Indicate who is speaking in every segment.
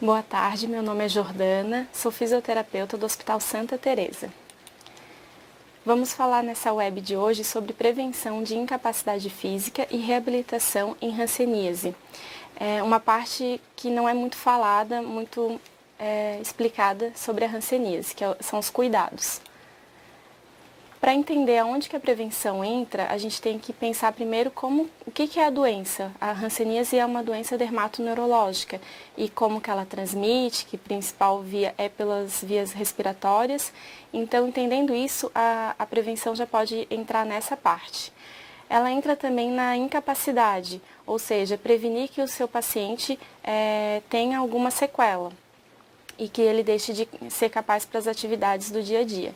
Speaker 1: Boa tarde, meu nome é Jordana, sou fisioterapeuta do Hospital Santa Teresa. Vamos falar nessa web de hoje sobre prevenção de incapacidade física e reabilitação em hanseníase. É uma parte que não é muito falada, muito explicada sobre a hanseníase, que são os cuidados. Para entender aonde que a prevenção entra, a gente tem que pensar primeiro o que é a doença. A hanseníase é uma doença dermatoneurológica e como que ela transmite, que a principal via é pelas vias respiratórias. Então, entendendo isso, a prevenção já pode entrar nessa parte. Ela entra também na incapacidade, ou seja, prevenir que o seu paciente tenha alguma sequela e que ele deixe de ser capaz para as atividades do dia a dia.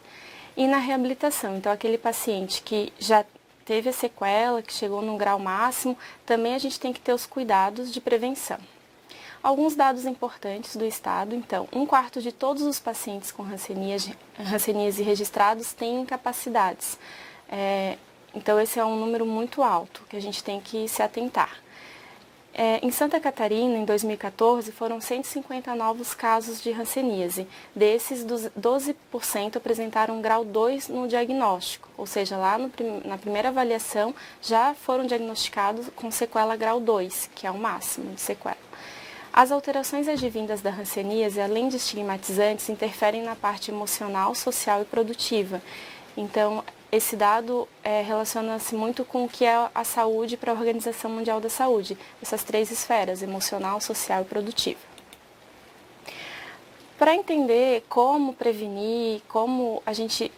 Speaker 1: E na reabilitação, então aquele paciente que já teve a sequela, que chegou no grau máximo, também a gente tem que ter os cuidados de prevenção. Alguns dados importantes do estado, então, 1/4 de todos os pacientes com hanseníase registrados têm incapacidades. Então esse é um número muito alto que a gente tem que se atentar. Em Santa Catarina, em 2014, foram 150 novos casos de hanseníase. Desses, 12% apresentaram grau 2 no diagnóstico, ou seja, lá na primeira avaliação já foram diagnosticados com sequela grau 2, que é o máximo de sequela. As alterações advindas da hanseníase, além de estigmatizantes, interferem na parte emocional, social e produtiva. Então, esse dado relaciona-se muito com o que é a saúde para a Organização Mundial da Saúde, essas 3 esferas, emocional, social e produtiva. Para entender como prevenir, como a gente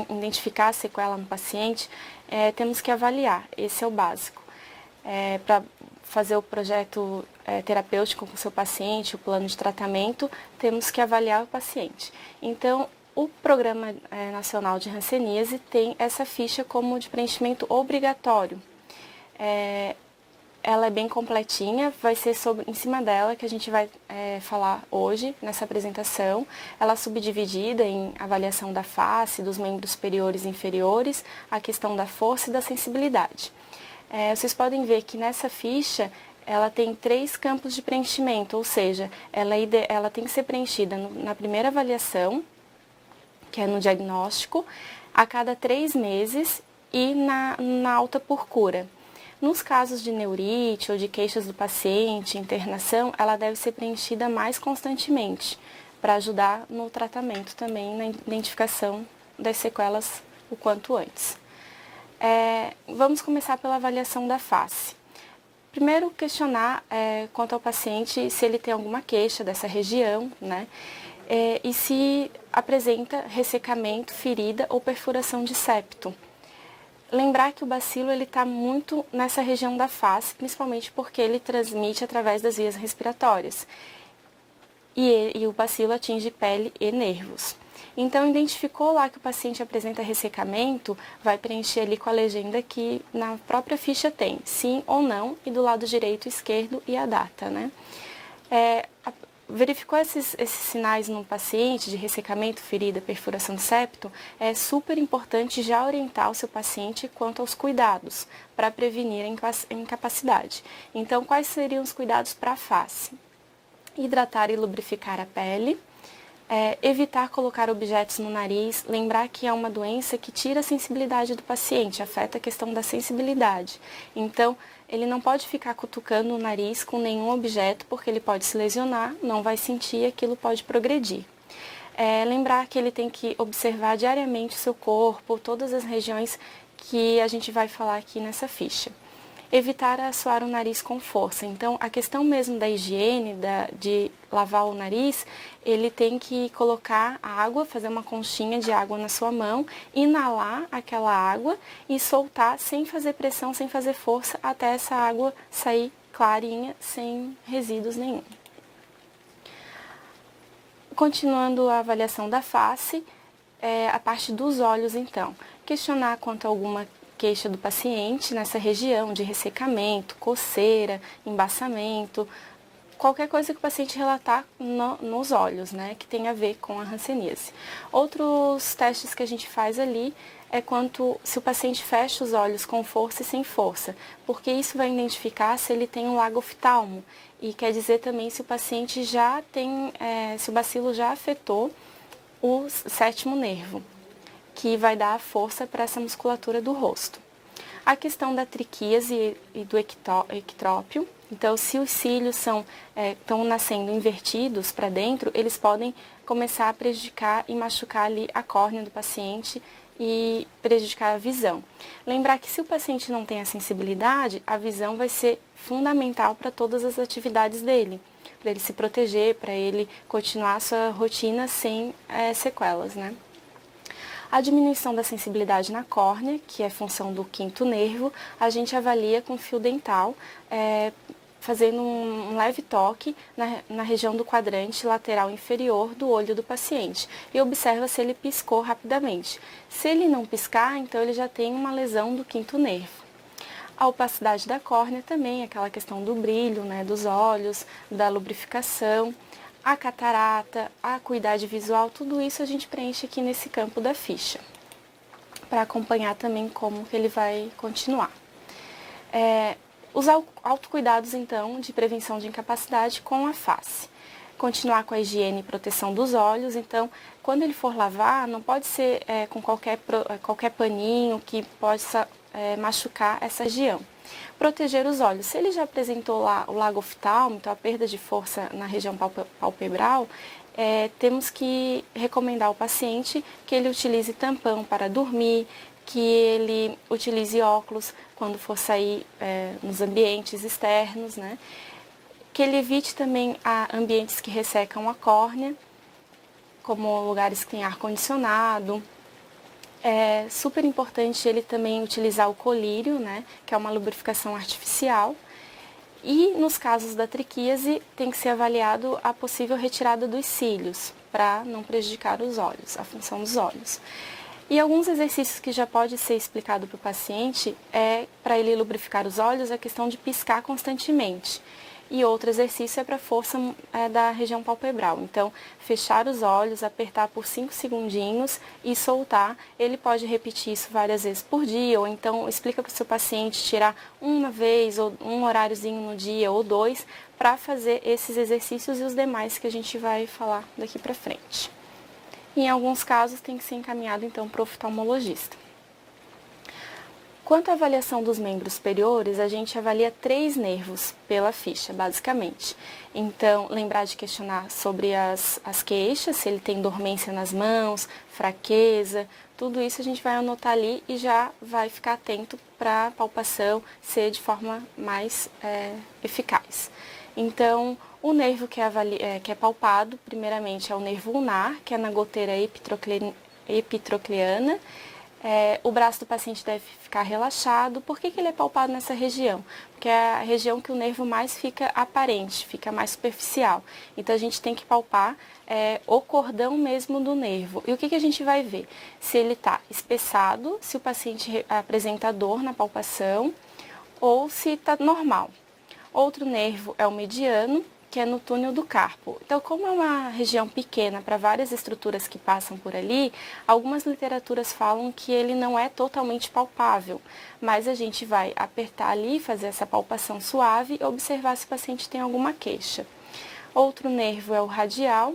Speaker 1: identificar a sequela no paciente, temos que avaliar, esse é o básico. Para fazer o projeto terapêutico com o seu paciente, o plano de tratamento, temos que avaliar o paciente. Então, o Programa Nacional de Hanseníase tem essa ficha como de preenchimento obrigatório. Ela é bem completinha, vai ser em cima dela que a gente vai falar hoje nessa apresentação. Ela é subdividida em avaliação da face, dos membros superiores e inferiores, a questão da força e da sensibilidade. Vocês podem ver que nessa ficha ela tem 3 campos de preenchimento, ou seja, ela tem que ser preenchida na primeira avaliação, que é no diagnóstico, a cada 3 meses e na alta por cura. Nos casos de neurite ou de queixas do paciente, internação, ela deve ser preenchida mais constantemente, para ajudar no tratamento também, na identificação das sequelas o quanto antes. Vamos começar pela avaliação da face. Primeiro, questionar quanto ao paciente se ele tem alguma queixa dessa região, né? E se apresenta ressecamento, ferida ou perfuração de septo. Lembrar que o bacilo está muito nessa região da face, principalmente porque ele transmite através das vias respiratórias. E o bacilo atinge pele e nervos. Então, identificou lá que o paciente apresenta ressecamento, vai preencher ali com a legenda que na própria ficha tem, sim ou não, e do lado direito e esquerdo e a data, né? Verificou esses sinais no paciente de ressecamento, ferida, perfuração de septo, é super importante já orientar o seu paciente quanto aos cuidados para prevenir a incapacidade. Então, quais seriam os cuidados para a face? Hidratar e lubrificar a pele, evitar colocar objetos no nariz, lembrar que é uma doença que tira a sensibilidade do paciente, afeta a questão da sensibilidade. Então, ele não pode ficar cutucando o nariz com nenhum objeto, porque ele pode se lesionar, não vai sentir e aquilo pode progredir. Lembrar que ele tem que observar diariamente o seu corpo, todas as regiões que a gente vai falar aqui nessa ficha. Evitar assoar o nariz com força. Então, a questão mesmo da higiene, de lavar o nariz, ele tem que colocar água, fazer uma conchinha de água na sua mão, inalar aquela água e soltar sem fazer pressão, sem fazer força, até essa água sair clarinha, sem resíduos nenhum. Continuando a avaliação da face, a parte dos olhos, então. Questionar quanto a alguma queixa do paciente nessa região de ressecamento, coceira, embaçamento, qualquer coisa que o paciente relatar nos olhos, né, que tem a ver com a hanseníase. Outros testes que a gente faz ali é se o paciente fecha os olhos com força e sem força, porque isso vai identificar se ele tem um lago oftalmo, e quer dizer também se o paciente já tem, se o bacilo já afetou o sétimo nervo, que vai dar força para essa musculatura do rosto. A questão da triquíase e do ectrópio. Então, se os cílios estão nascendo invertidos para dentro, eles podem começar a prejudicar e machucar ali a córnea do paciente e prejudicar a visão. Lembrar que se o paciente não tem a sensibilidade, a visão vai ser fundamental para todas as atividades dele, para ele se proteger, para ele continuar a sua rotina sem sequelas, né? A diminuição da sensibilidade na córnea, que é função do quinto nervo, a gente avalia com fio dental, fazendo um leve toque na região do quadrante lateral inferior do olho do paciente e observa se ele piscou rapidamente. Se ele não piscar, então ele já tem uma lesão do quinto nervo. A opacidade da córnea também, aquela questão do brilho, né, dos olhos, da lubrificação. A catarata, a acuidade visual, tudo isso a gente preenche aqui nesse campo da ficha, para acompanhar também como que ele vai continuar. Os autocuidados, então, de prevenção de incapacidade com a face. Continuar com a higiene e proteção dos olhos, então, quando ele for lavar, não pode ser com qualquer paninho que possa machucar essa região. Proteger os olhos. Se ele já apresentou lá o lago oftalmo, então a perda de força na região palpebral, temos que recomendar ao paciente que ele utilize tampão para dormir, que ele utilize óculos quando for sair nos ambientes externos, né? Que ele evite também ambientes que ressecam a córnea, como lugares que têm ar-condicionado. É super importante ele também utilizar o colírio, né, que é uma lubrificação artificial. E nos casos da triquíase, tem que ser avaliado a possível retirada dos cílios, para não prejudicar os olhos, a função dos olhos. E alguns exercícios que já pode ser explicado para o paciente para ele lubrificar os olhos, a questão de piscar constantemente. E outro exercício é para a força da região palpebral. Então, fechar os olhos, apertar por 5 segundinhos e soltar. Ele pode repetir isso várias vezes por dia, ou então explica para o seu paciente tirar uma vez, ou um horáriozinho no dia, ou 2, para fazer esses exercícios e os demais que a gente vai falar daqui para frente. Em alguns casos, tem que ser encaminhado, então, para o oftalmologista. Quanto à avaliação dos membros superiores, a gente avalia 3 nervos pela ficha, basicamente. Então, lembrar de questionar sobre as queixas, se ele tem dormência nas mãos, fraqueza, tudo isso a gente vai anotar ali e já vai ficar atento para a palpação ser de forma mais eficaz. Então, o nervo que é palpado, primeiramente, é o nervo ulnar, que é na goteira epitrocleana. O braço do paciente deve ficar relaxado. Por que ele é palpado nessa região? Porque é a região que o nervo mais fica aparente, fica mais superficial. Então, a gente tem que palpar o cordão mesmo do nervo. E o que a gente vai ver? Se ele está espessado, se o paciente apresenta dor na palpação ou se está normal. Outro nervo é o mediano, que é no túnel do carpo. Então, como é uma região pequena para várias estruturas que passam por ali, algumas literaturas falam que ele não é totalmente palpável, mas a gente vai apertar ali, fazer essa palpação suave e observar se o paciente tem alguma queixa. Outro nervo é o radial.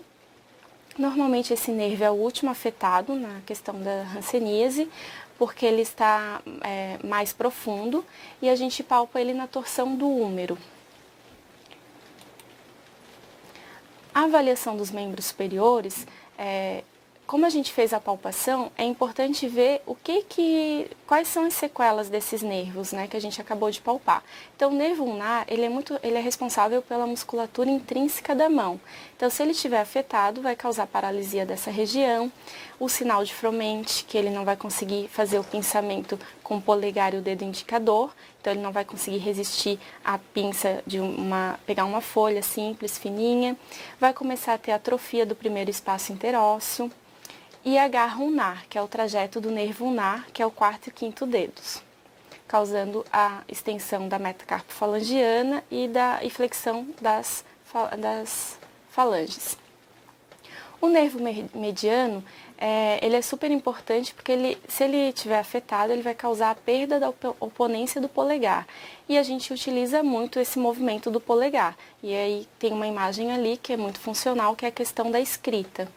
Speaker 1: Normalmente esse nervo é o último afetado na questão da hanseníase, porque ele está mais profundo e a gente palpa ele na torção do húmero. A avaliação dos membros superiores, como a gente fez a palpação, é importante ver quais são as sequelas desses nervos, né, que a gente acabou de palpar. Então, o nervo ulnar, ele é responsável pela musculatura intrínseca da mão. Então, se ele estiver afetado, vai causar paralisia dessa região, o sinal de Froment, que ele não vai conseguir fazer o pinçamento com o polegar e o dedo indicador, então ele não vai conseguir resistir à pinça pegar uma folha simples, fininha, vai começar a ter atrofia do primeiro espaço interósseo, e a garra ulnar, que é o trajeto do nervo ulnar, que é o quarto e quinto dedos, causando a extensão da metacarpofalangiana e flexão das das falanges. O nervo mediano, ele é super importante porque se ele estiver afetado, ele vai causar a perda da oponência do polegar. E a gente utiliza muito esse movimento do polegar. E aí tem uma imagem ali que é muito funcional, que é a questão da escrita.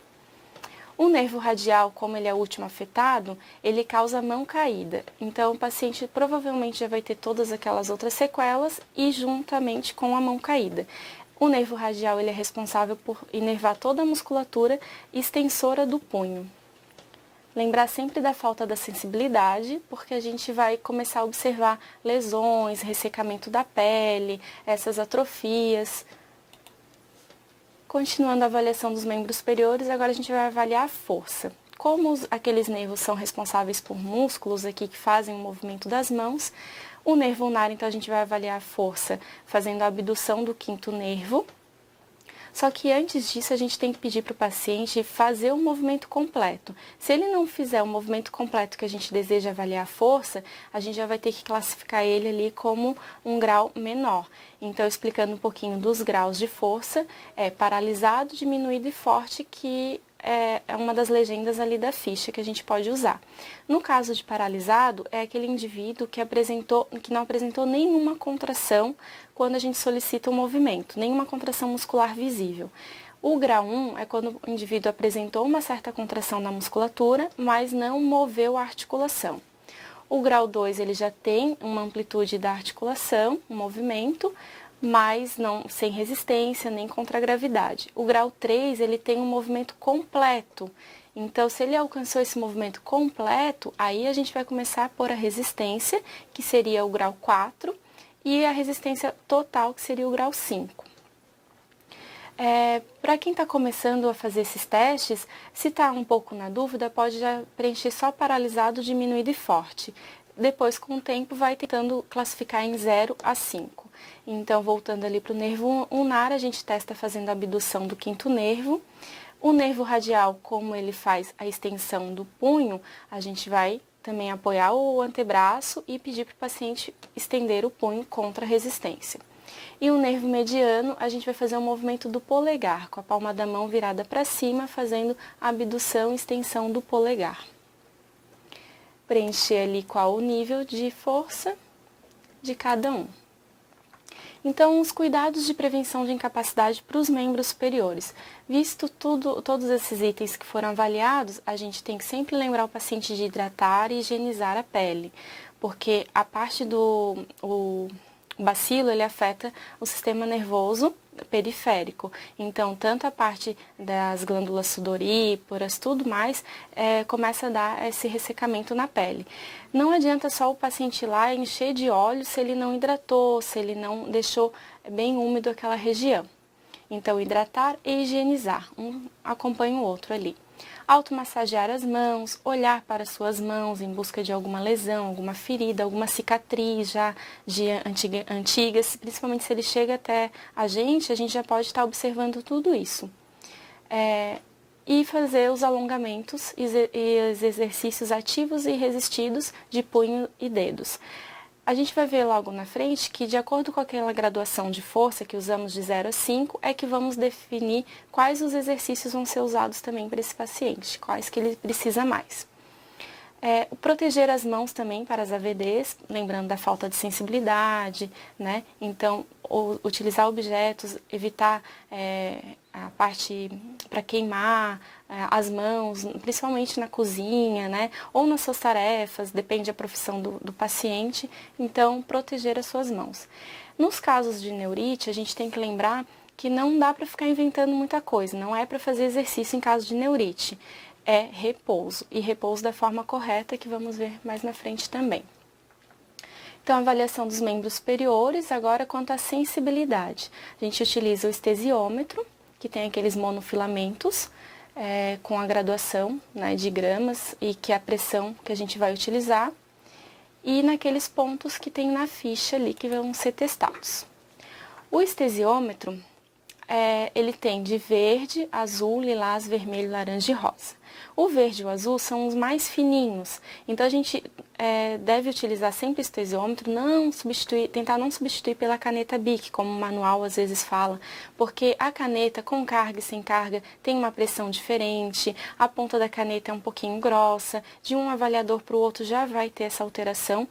Speaker 1: O nervo radial, como ele é o último afetado, ele causa mão caída. Então, o paciente provavelmente já vai ter todas aquelas outras sequelas e juntamente com a mão caída. O nervo radial ele é responsável por inervar toda a musculatura extensora do punho. Lembrar sempre da falta da sensibilidade, porque a gente vai começar a observar lesões, ressecamento da pele, essas atrofias. Continuando a avaliação dos membros superiores, agora a gente vai avaliar a força. Como aqueles nervos são responsáveis por músculos aqui que fazem o movimento das mãos, o nervo ulnar, então, a gente vai avaliar a força fazendo a abdução do quinto nervo. Só que antes disso, a gente tem que pedir para o paciente fazer o movimento completo. Se ele não fizer o movimento completo que a gente deseja avaliar a força, a gente já vai ter que classificar ele ali como um grau menor. Então, explicando um pouquinho dos graus de força, paralisado, diminuído e forte, que é uma das legendas ali da ficha que a gente pode usar. No caso de paralisado, é aquele indivíduo que não apresentou nenhuma contração quando a gente solicita o movimento, nenhuma contração muscular visível. O grau 1 é quando o indivíduo apresentou uma certa contração na musculatura, mas não moveu a articulação. O grau 2 ele já tem uma amplitude da articulação, um movimento, mas não sem resistência nem contra a gravidade. O grau 3 ele tem um movimento completo. Então, se ele alcançou esse movimento completo, aí a gente vai começar a pôr a resistência, que seria o grau 4, e a resistência total, que seria o grau 5. Para quem está começando a fazer esses testes, se está um pouco na dúvida, pode já preencher só paralisado, diminuído e forte. Depois, com o tempo, vai tentando classificar em 0 a 5. Então, voltando ali para o nervo ulnar, a gente testa fazendo a abdução do quinto nervo. O nervo radial, como ele faz a extensão do punho, a gente vai também apoiar o antebraço e pedir para o paciente estender o punho contra a resistência. E o nervo mediano, a gente vai fazer um movimento do polegar, com a palma da mão virada para cima, fazendo a abdução e extensão do polegar. Preencher ali qual o nível de força de cada um. Então, os cuidados de prevenção de incapacidade para os membros superiores. Visto todos esses itens que foram avaliados, a gente tem que sempre lembrar o paciente de hidratar e higienizar a pele, porque a parte o bacilo, ele afeta o sistema nervoso periférico. Então, tanto a parte das glândulas sudoríparas, tudo mais, começa a dar esse ressecamento na pele. Não adianta só o paciente ir lá encher de óleo se ele não hidratou, se ele não deixou bem úmido aquela região. Então, hidratar e higienizar, um acompanha o outro ali. Automassagear as mãos, olhar para suas mãos em busca de alguma lesão, alguma ferida, alguma cicatriz já de antigas, principalmente se ele chega até a gente já pode estar observando tudo isso. E fazer os alongamentos e os exercícios ativos e resistidos de punho e dedos. A gente vai ver logo na frente que, de acordo com aquela graduação de força que usamos de 0 a 5, é que vamos definir quais os exercícios vão ser usados também para esse paciente, quais que ele precisa mais. Proteger as mãos também para as AVDs, lembrando da falta de sensibilidade, né? Então, utilizar objetos, evitar a parte para queimar as mãos, principalmente na cozinha, né? Ou nas suas tarefas, depende da profissão do paciente, então proteger as suas mãos. Nos casos de neurite, a gente tem que lembrar que não dá para ficar inventando muita coisa, não é para fazer exercício em caso de neurite, é repouso, e repouso da forma correta, que vamos ver mais na frente também. Então, avaliação dos membros superiores, agora quanto à sensibilidade. A gente utiliza o estesiômetro, que tem aqueles monofilamentos, com a graduação, né, de gramas, e que é a pressão que a gente vai utilizar, e naqueles pontos que tem na ficha ali que vão ser testados. O estesiômetro, ele tem de verde, azul, lilás, vermelho, laranja e rosa. O verde e o azul são os mais fininhos, então a gente deve utilizar sempre o estesiômetro, tentar não substituir pela caneta Bic, como o manual às vezes fala, porque a caneta com carga e sem carga tem uma pressão diferente, a ponta da caneta é um pouquinho grossa, de um avaliador para o outro já vai ter essa alteração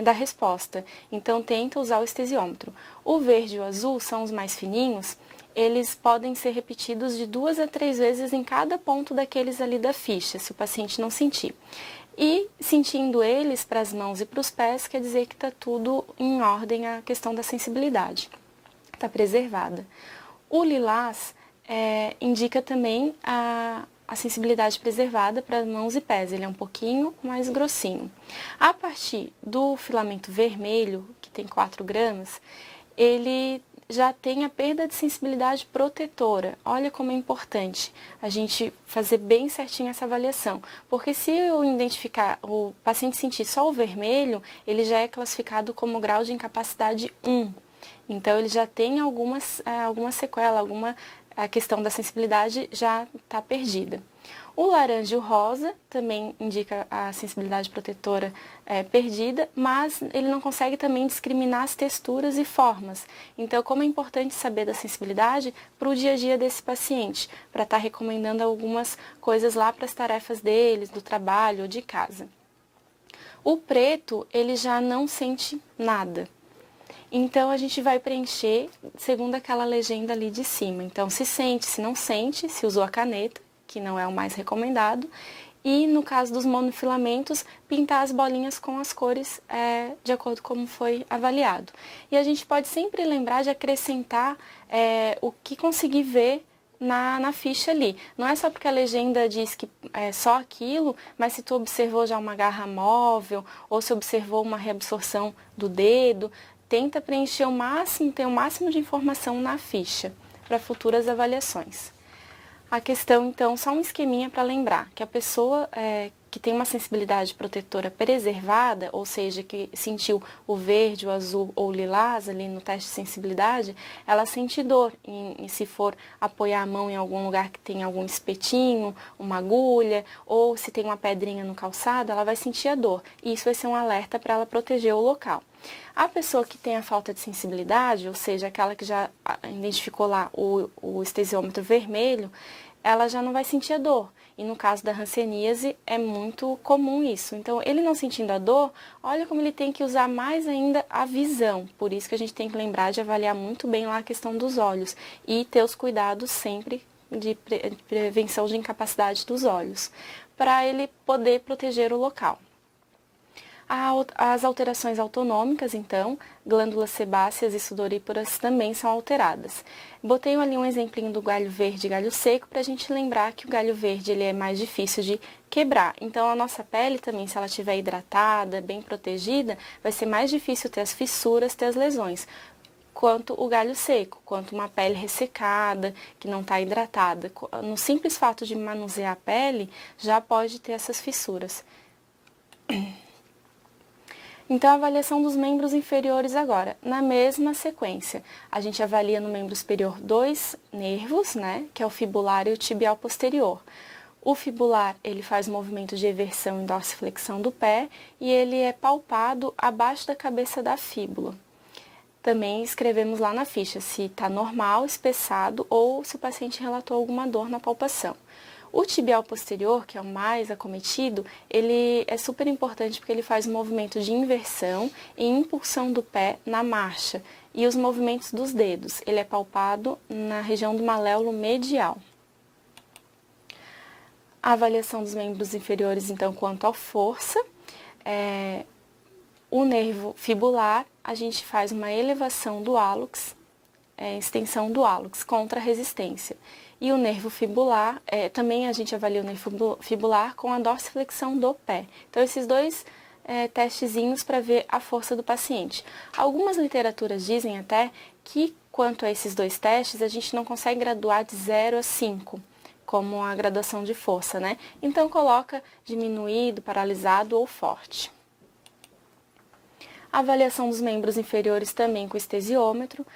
Speaker 1: da resposta, então tenta usar o estesiômetro. O verde e o azul são os mais fininhos, eles podem ser repetidos de 2 a 3 vezes em cada ponto daqueles ali da ficha, se o paciente não sentir. E sentindo eles para as mãos e para os pés, quer dizer que está tudo em ordem a questão da sensibilidade, está preservada. O lilás indica também a sensibilidade preservada para as mãos e pés, ele é um pouquinho mais grossinho. A partir do filamento vermelho, que tem 4 gramas, ele já tem a perda de sensibilidade protetora. Olha como é importante a gente fazer bem certinho essa avaliação, porque se eu identificar, o paciente sentir só o vermelho, ele já é classificado como grau de incapacidade 1. Então, ele já tem alguma sequela, a questão da sensibilidade já está perdida. O laranja e o rosa também indica a sensibilidade protetora perdida, mas ele não consegue também discriminar as texturas e formas. Então, como é importante saber da sensibilidade para o dia a dia desse paciente, para estar recomendando algumas coisas lá para as tarefas deles, do trabalho ou de casa. O preto, ele já não sente nada. Então, a gente vai preencher segundo aquela legenda ali de cima. Então, se sente, se não sente, se usou a caneta, que não é o mais recomendado, e no caso dos monofilamentos, pintar as bolinhas com as cores de acordo com como foi avaliado. E a gente pode sempre lembrar de acrescentar o que conseguir ver na ficha ali. Não é só porque a legenda diz que é só aquilo, mas se tu observou já uma garra móvel, ou se observou uma reabsorção do dedo, tenta preencher o máximo, ter o máximo de informação na ficha para futuras avaliações. A questão, então, só um esqueminha para lembrar, que a pessoa que tem uma sensibilidade protetora preservada, ou seja, que sentiu o verde, o azul ou o lilás ali no teste de sensibilidade, ela sente dor e se for apoiar a mão em algum lugar que tem algum espetinho, uma agulha, ou se tem uma pedrinha no calçado, ela vai sentir a dor. E isso vai ser um alerta para ela proteger o local. A pessoa que tem a falta de sensibilidade, ou seja, aquela que já identificou lá o estesiômetro vermelho, ela já não vai sentir a dor. E no caso da hanseníase é muito comum isso. Então, ele não sentindo a dor, olha como ele tem que usar mais ainda a visão. Por isso que a gente tem que lembrar de avaliar muito bem lá a questão dos olhos e ter os cuidados sempre de prevenção de incapacidade dos olhos, para ele poder proteger o local. As alterações autonômicas, então, glândulas sebáceas e sudoríparas também são alteradas. Botei ali um exemplinho do galho verde e galho seco para a gente lembrar que o galho verde ele é mais difícil de quebrar. Então, a nossa pele também, se ela estiver hidratada, bem protegida, vai ser mais difícil ter as fissuras, ter as lesões. Quanto o galho seco, quanto uma pele ressecada, que não está hidratada. No simples fato de manusear a pele, já pode ter essas fissuras. Então, a avaliação dos membros inferiores agora, na mesma sequência. A gente avalia no membro superior 2 nervos, né, que é o fibular e o tibial posterior. O fibular, ele faz movimento de eversão e dorsiflexão do pé e ele é palpado abaixo da cabeça da fíbula. Também escrevemos lá na ficha se está normal, espessado ou se o paciente relatou alguma dor na palpação. O tibial posterior, que é o mais acometido, ele é super importante porque ele faz o movimento de inversão e impulsão do pé na marcha e os movimentos dos dedos. Ele é palpado na região do maléolo medial. A avaliação dos membros inferiores, então, quanto à força, o nervo fibular, a gente faz uma elevação do hálux, extensão do hálux contra a resistência. E o nervo fibular, também a gente avalia o nervo fibular com a dorsiflexão do pé. Então, esses dois testezinhos para ver a força do paciente. Algumas literaturas dizem até que, quanto a esses dois testes, a gente não consegue graduar de 0 a 5, como a graduação de força, né? Então, coloca diminuído, paralisado ou forte. A avaliação dos membros inferiores também com estesiômetro.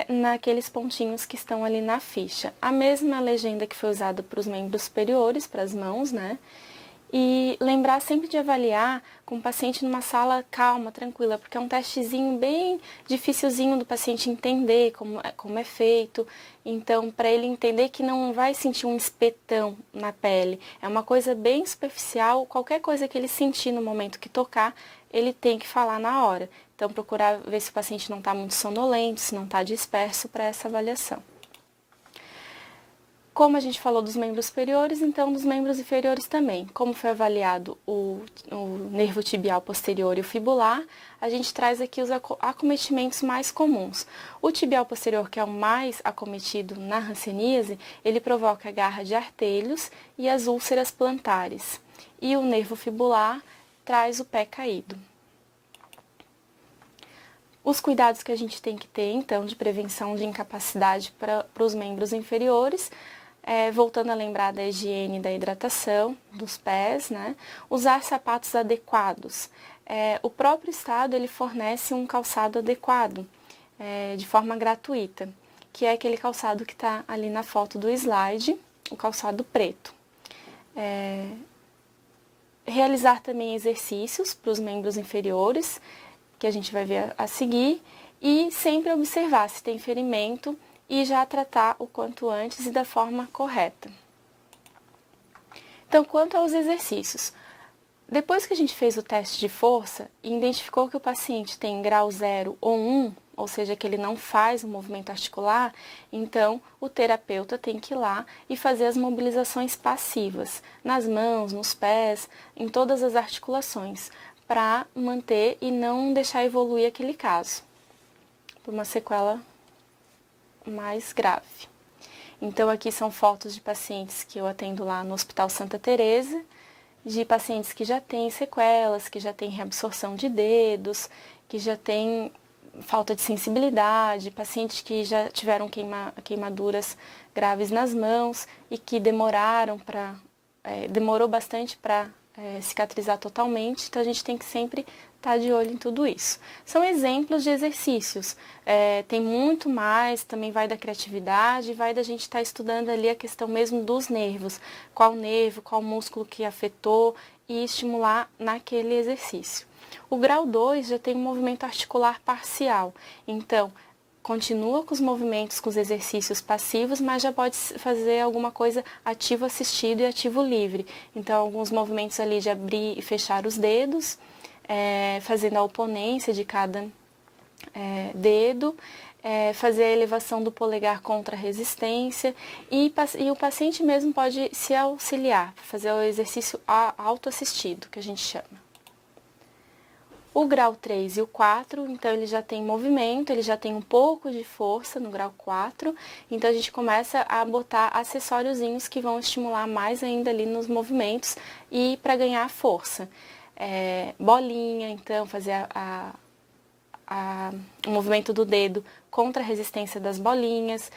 Speaker 1: naqueles pontinhos que estão ali na ficha. A mesma legenda que foi usada para os membros superiores, para as mãos, né? E lembrar sempre de avaliar com o paciente numa sala calma, tranquila, porque é um testezinho bem dificilzinho do paciente entender como é feito. Então, para ele entender que não vai sentir um espetão na pele, é uma coisa bem superficial, qualquer coisa que ele sentir no momento que tocar, ele tem que falar na hora. Então, procurar ver se o paciente não está muito sonolento, se não está disperso para essa avaliação. Como a gente falou dos membros superiores, então dos membros inferiores também. Como foi avaliado o nervo tibial posterior e o fibular, a gente traz aqui os acometimentos mais comuns. O tibial posterior, que é o mais acometido na hanseníase, ele provoca a garra de artelhos e as úlceras plantares. E o nervo fibular traz o pé caído. Os cuidados que a gente tem que ter, então, de prevenção de incapacidade para os membros inferiores, voltando a lembrar da higiene e da hidratação dos pés, né? Usar sapatos adequados. O próprio estado ele fornece um calçado adequado, de forma gratuita, que é aquele calçado que está ali na foto do slide, o calçado preto. Realizar também exercícios para os membros inferiores, que a gente vai ver a seguir, e sempre observar se tem ferimento e já tratar o quanto antes e da forma correta. Então, quanto aos exercícios, depois que a gente fez o teste de força e identificou que o paciente tem grau 0 ou 1, ou seja, que ele não faz o movimento articular, então o terapeuta tem que ir lá e fazer as mobilizações passivas, nas mãos, nos pés, em todas as articulações, para manter e não deixar evoluir aquele caso, por uma sequela mais grave. Então, aqui são fotos de pacientes que eu atendo lá no Hospital Santa Teresa, de pacientes que já têm sequelas, que já têm reabsorção de dedos, que já têm falta de sensibilidade, pacientes que já tiveram queimaduras graves nas mãos e que demorou bastante para cicatrizar totalmente, então a gente tem que sempre estar de olho em tudo isso. São exemplos de exercícios, tem muito mais, também vai da criatividade, vai da gente estar estudando ali a questão mesmo dos nervos, qual nervo, qual músculo que afetou e estimular naquele exercício. O grau 2 já tem um movimento articular parcial, então continua com os movimentos, com os exercícios passivos, mas já pode fazer alguma coisa ativo assistido e ativo livre. Então, alguns movimentos ali de abrir e fechar os dedos, fazendo a oponência de cada dedo, fazer a elevação do polegar contra a resistência e o paciente mesmo pode se auxiliar, fazer o exercício autoassistido, que a gente chama. O grau 3 e o 4, então ele já tem movimento, ele já tem um pouco de força no grau 4, então a gente começa a botar acessóriozinhos que vão estimular mais ainda ali nos movimentos e para ganhar força. Bolinha, então fazer o movimento do dedo contra a resistência das bolinhas.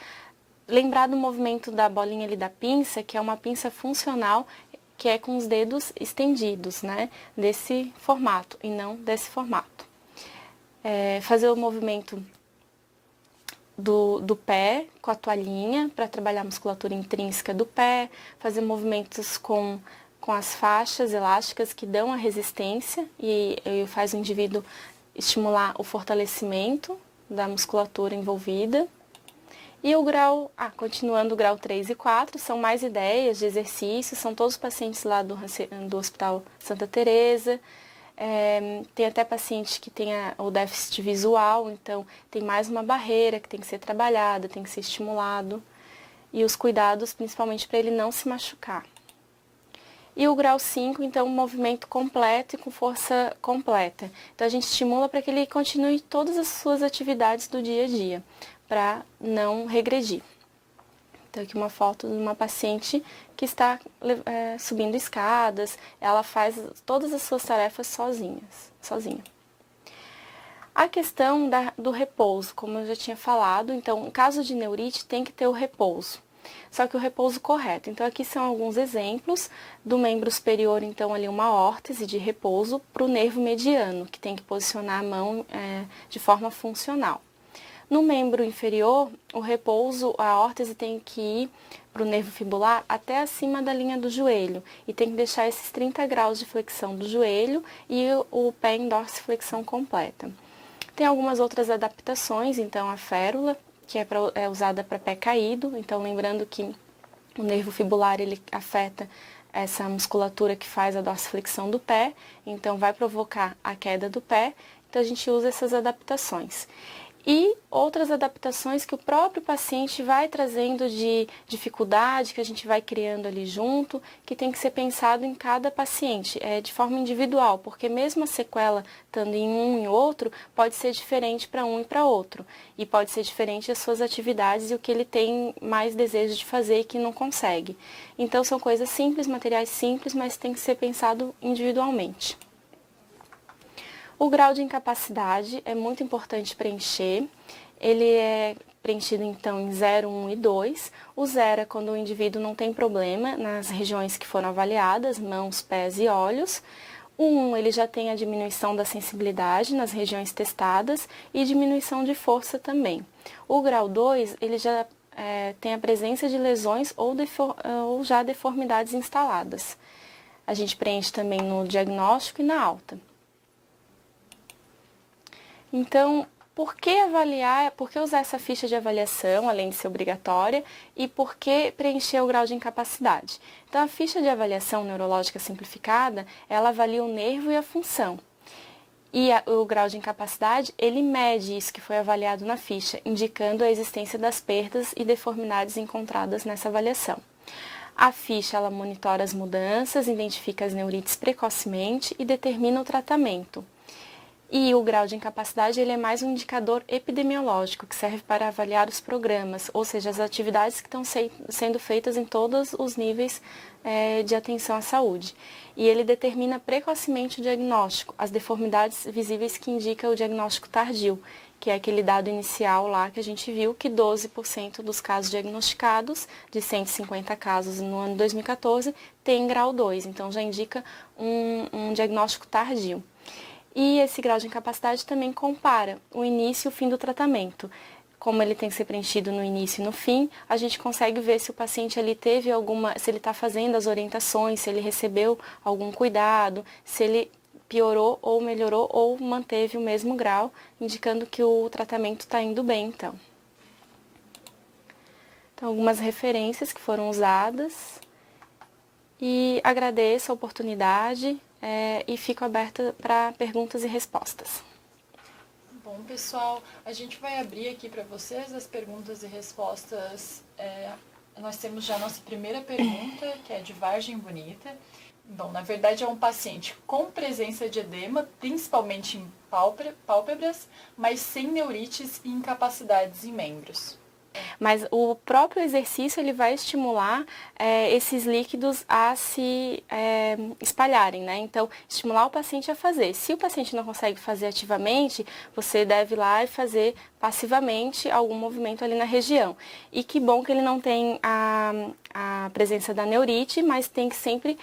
Speaker 1: Lembrar do movimento da bolinha ali da pinça, que é uma pinça funcional, que é com os dedos estendidos, né, desse formato e não desse formato. Fazer o movimento do pé com a toalhinha para trabalhar a musculatura intrínseca do pé, fazer movimentos com as faixas elásticas que dão a resistência e faz o indivíduo estimular o fortalecimento da musculatura envolvida. E o grau, continuando o grau 3 e 4, são mais ideias de exercícios, são todos pacientes lá do Hospital Santa Teresa. Tem até paciente que tem o déficit visual, então tem mais uma barreira que tem que ser trabalhada, tem que ser estimulado. E os cuidados, principalmente para ele não se machucar. E o grau 5, então, um movimento completo e com força completa. Então, a gente estimula para que ele continue todas as suas atividades do dia a dia, para não regredir. Então, aqui uma foto de uma paciente que está subindo escadas, ela faz todas as suas tarefas sozinha. A questão do repouso, como eu já tinha falado, então, em caso de neurite, tem que ter o repouso. Só que o repouso correto. Então, aqui são alguns exemplos do membro superior, então, ali uma órtese de repouso para o nervo mediano, que tem que posicionar a mão de forma funcional. No membro inferior, o repouso, a órtese tem que ir para o nervo fibular até acima da linha do joelho e tem que deixar esses 30 graus de flexão do joelho e o pé em dorsiflexão completa. Tem algumas outras adaptações, então a férula, que é usada para pé caído, então lembrando que o nervo fibular ele afeta essa musculatura que faz a dorsiflexão do pé, então vai provocar a queda do pé, então a gente usa essas adaptações. E outras adaptações que o próprio paciente vai trazendo de dificuldade, que a gente vai criando ali junto, que tem que ser pensado em cada paciente, de forma individual, porque mesmo a sequela estando em um e outro, pode ser diferente para um e para outro. E pode ser diferente as suas atividades e o que ele tem mais desejo de fazer e que não consegue. Então são coisas simples, materiais simples, mas tem que ser pensado individualmente. O grau de incapacidade é muito importante preencher. Ele é preenchido então em 0, 1 e 2. O 0 é quando o indivíduo não tem problema nas regiões que foram avaliadas, mãos, pés e olhos. O 1 ele já tem a diminuição da sensibilidade nas regiões testadas e diminuição de força também. O grau 2 ele já tem a presença de lesões ou já deformidades instaladas. A gente preenche também no diagnóstico e na alta. Então, por que avaliar, por que usar essa ficha de avaliação, além de ser obrigatória, e por que preencher o grau de incapacidade? Então, a ficha de avaliação neurológica simplificada, ela avalia o nervo e a função. E o grau de incapacidade, ele mede isso que foi avaliado na ficha, indicando a existência das perdas e deformidades encontradas nessa avaliação. A ficha, ela monitora as mudanças, identifica as neurites precocemente e determina o tratamento. E o grau de incapacidade ele é mais um indicador epidemiológico, que serve para avaliar os programas, ou seja, as atividades que estão sendo feitas em todos os níveis de atenção à saúde. E ele determina precocemente o diagnóstico, as deformidades visíveis que indicam o diagnóstico tardio, que é aquele dado inicial lá que a gente viu que 12% dos casos diagnosticados, de 150 casos no ano 2014, tem grau 2, então já indica um diagnóstico tardio. E esse grau de incapacidade também compara o início e o fim do tratamento. Como ele tem que ser preenchido no início e no fim, a gente consegue ver se o paciente ali teve se ele está fazendo as orientações, se ele recebeu algum cuidado, se ele piorou ou melhorou ou manteve o mesmo grau, indicando que o tratamento está indo bem, então. Então, algumas referências que foram usadas. E agradeço a oportunidade. E fico aberta para perguntas e respostas.
Speaker 2: Bom, pessoal, a gente vai abrir aqui para vocês as perguntas e respostas. Nós temos já a nossa primeira pergunta, que é de Vargem Bonita. Bom, na verdade é um paciente com presença de edema, principalmente em pálpebras, mas sem neurites e incapacidades em membros.
Speaker 1: Mas o próprio exercício ele vai estimular esses líquidos a se espalharem, né? Então, estimular o paciente a fazer. Se o paciente não consegue fazer ativamente, você deve ir lá e fazer passivamente algum movimento ali na região. E que bom que ele não tem a presença da neurite, mas tem que sempre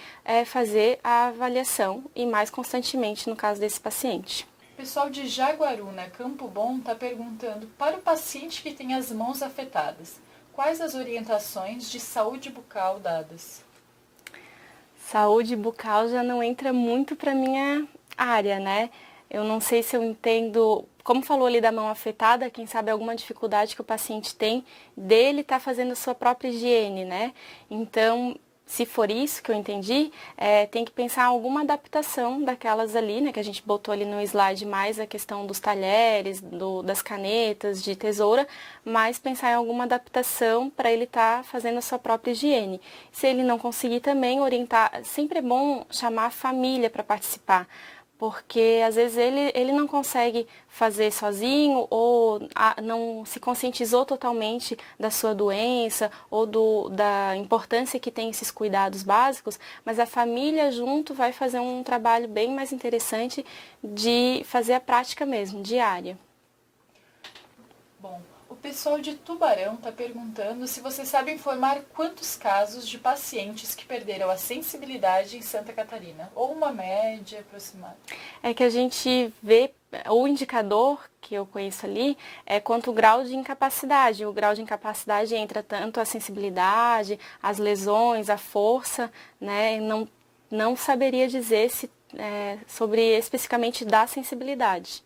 Speaker 1: fazer a avaliação e mais constantemente no caso desse paciente.
Speaker 2: O pessoal de Jaguaruna, Campo Bom, está perguntando, para o paciente que tem as mãos afetadas, quais as orientações de saúde bucal dadas?
Speaker 1: Saúde bucal já não entra muito para minha área, né? Eu não sei se eu entendo, como falou ali da mão afetada, quem sabe alguma dificuldade que o paciente tem dele estar fazendo a sua própria higiene, né? Então, se for isso que eu entendi, tem que pensar em alguma adaptação daquelas ali, né, que a gente botou ali no slide mais a questão dos talheres, das canetas, de tesoura, mas pensar em alguma adaptação para ele estar fazendo a sua própria higiene. Se ele não conseguir também orientar, sempre é bom chamar a família para participar, porque às vezes ele não consegue fazer sozinho ou não se conscientizou totalmente da sua doença ou da importância que tem esses cuidados básicos, mas a família junto vai fazer um trabalho bem mais interessante de fazer a prática mesmo, diária.
Speaker 2: Bom, o pessoal de Tubarão está perguntando se você sabe informar quantos casos de pacientes que perderam a sensibilidade em Santa Catarina, ou uma média aproximada.
Speaker 1: É que a gente vê, o indicador que eu conheço ali é quanto o grau de incapacidade. O grau de incapacidade entra tanto a sensibilidade, as lesões, a força, né? Não saberia dizer se, sobre especificamente da sensibilidade.